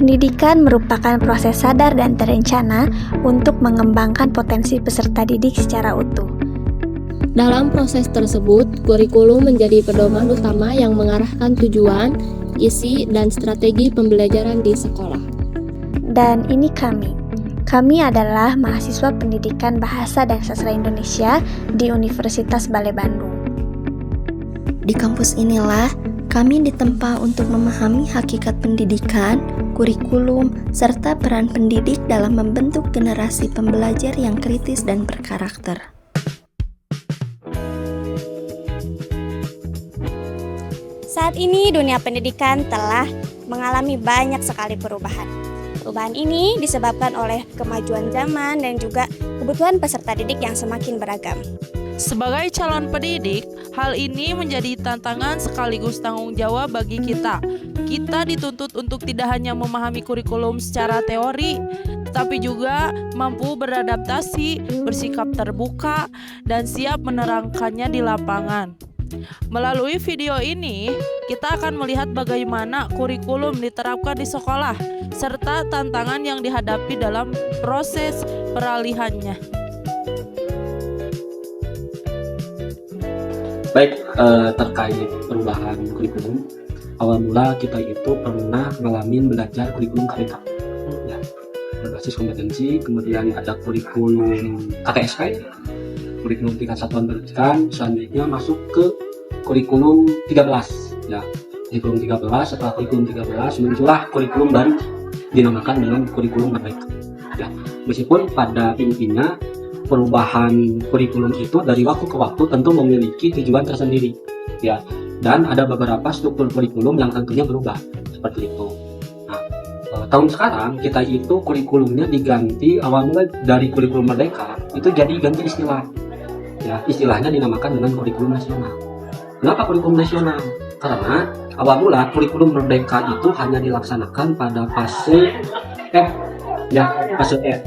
Pendidikan merupakan proses sadar dan terencana untuk mengembangkan potensi peserta didik secara utuh. Dalam proses tersebut, kurikulum menjadi pedoman utama yang mengarahkan tujuan, isi, dan strategi pembelajaran di sekolah. Dan ini kami adalah mahasiswa Pendidikan Bahasa dan Sastra Indonesia di Universitas Bale Bandung. Di kampus inilah kami ditempa untuk memahami hakikat pendidikan, kurikulum, serta peran pendidik dalam membentuk generasi pembelajar yang kritis dan berkarakter. Saat ini dunia pendidikan telah mengalami banyak sekali perubahan. Perubahan ini disebabkan oleh kemajuan zaman dan juga kebutuhan peserta didik yang semakin beragam. Sebagai calon pendidik, hal ini menjadi tantangan sekaligus tanggung jawab bagi kita. Kita dituntut untuk tidak hanya memahami kurikulum secara teori, tetapi juga mampu beradaptasi, bersikap terbuka, dan siap menerangkannya di lapangan. Melalui video ini, kita akan melihat bagaimana kurikulum diterapkan di sekolah, serta tantangan yang dihadapi dalam proses peralihannya. Baik, terkait perubahan kurikulum, awal mula kita itu pernah ngalamin belajar kurikulum KPK, ya, berbasis kompetensi. Kemudian ada kurikulum KTSP, kurikulum tingkat satuan pendidikan. Selanjutnya masuk ke kurikulum 13, ya, kurikulum 13. Setelah kurikulum 13 muncullah kurikulum baru dinamakan dengan kurikulum merdeka. Ya, meskipun pada intinya perubahan kurikulum itu dari waktu ke waktu tentu memiliki tujuan tersendiri, ya, dan ada beberapa struktur kurikulum yang tentunya berubah seperti itu. Nah, tahun sekarang kita itu kurikulumnya diganti, awal mula dari kurikulum merdeka itu jadi ganti istilah, ya, istilahnya dinamakan dengan kurikulum nasional. Kenapa kurikulum nasional? Karena awal mula kurikulum merdeka itu hanya dilaksanakan pada fase F, ya, fase F.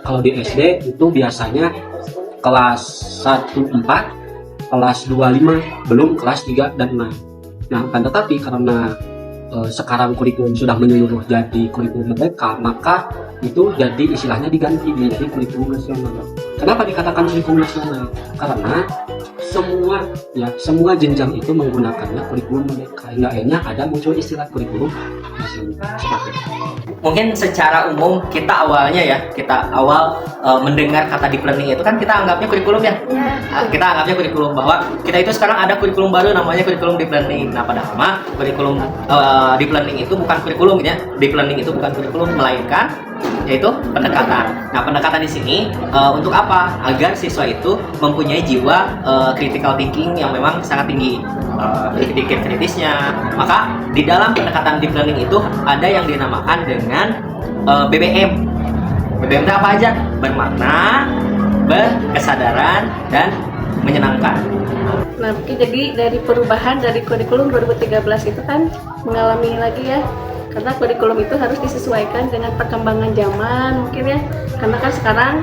Kalau di SD itu biasanya kelas 1-4, kelas 2-5, belum kelas 3 dan 6. Nah, kan tetapi karena sekarang kurikulum sudah menyeluruh jadi kurikulum merdeka, maka itu jadi istilahnya diganti menjadi kurikulum nasional. Kenapa dikatakan kurikulum nasional? Karena semua jenjang itu menggunakannya kurikulum merdeka. Hingga akhirnya ada muncul istilah kurikulum nasional. Mungkin secara umum kita awal mendengar kata deep learning itu kan kita anggapnya kurikulum, ya. Kita anggapnya kurikulum, bahwa kita itu sekarang ada kurikulum baru namanya kurikulum deep learning. Nah, padahal mah kurikulum deep learning itu bukan kurikulum, ya. Deep learning itu bukan kurikulum, melainkan yaitu pendekatan. Nah, pendekatan di sini untuk apa? Agar siswa itu mempunyai jiwa critical thinking yang memang sangat tinggi, berpikir kritisnya. Maka di dalam pendekatan deep learning itu ada yang dinamakan dengan BBM. BBM itu apa aja? Bermakna, berkesadaran, dan menyenangkan. Nah, mungkin jadi dari perubahan dari kurikulum 2013 itu kan mengalami lagi, ya, karena kurikulum itu harus disesuaikan dengan perkembangan zaman mungkin, ya, karena kan sekarang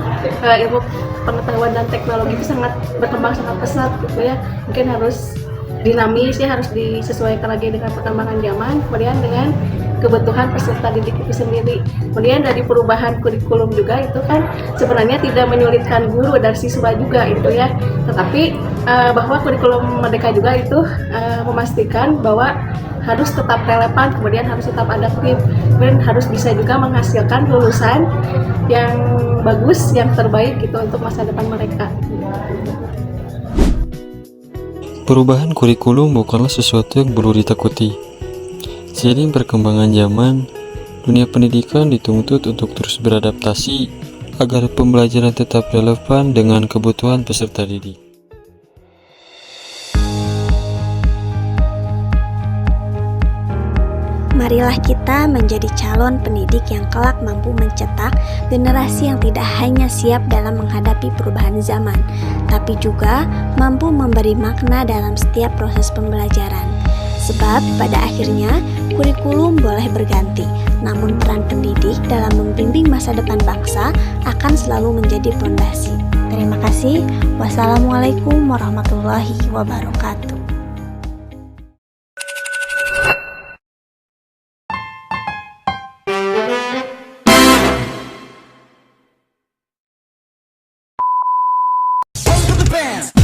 ilmu pengetahuan dan teknologi itu sangat berkembang sangat pesat gitu, ya, mungkin harus dinamis, ya, harus disesuaikan lagi dengan perkembangan zaman, kemudian dengan kebutuhan peserta didik itu sendiri. Kemudian dari perubahan kurikulum juga itu kan sebenarnya tidak menyulitkan guru dan siswa juga itu, ya, tetapi bahwa kurikulum merdeka juga itu memastikan bahwa harus tetap relevan, kemudian harus tetap adaptif, dan harus bisa juga menghasilkan lulusan yang bagus, yang terbaik gitu untuk masa depan mereka. Perubahan kurikulum bukanlah sesuatu yang perlu ditakuti. Seiring perkembangan zaman, dunia pendidikan dituntut untuk terus beradaptasi agar pembelajaran tetap relevan dengan kebutuhan peserta didik. Marilah kita menjadi calon pendidik yang kelak mampu mencetak generasi yang tidak hanya siap dalam menghadapi perubahan zaman, tapi juga mampu memberi makna dalam setiap proses pembelajaran. Sebab pada akhirnya kurikulum boleh berganti, namun peran pendidik dalam membimbing masa depan bangsa akan selalu menjadi fondasi. Terima kasih. Wassalamualaikum warahmatullahi wabarakatuh. fans.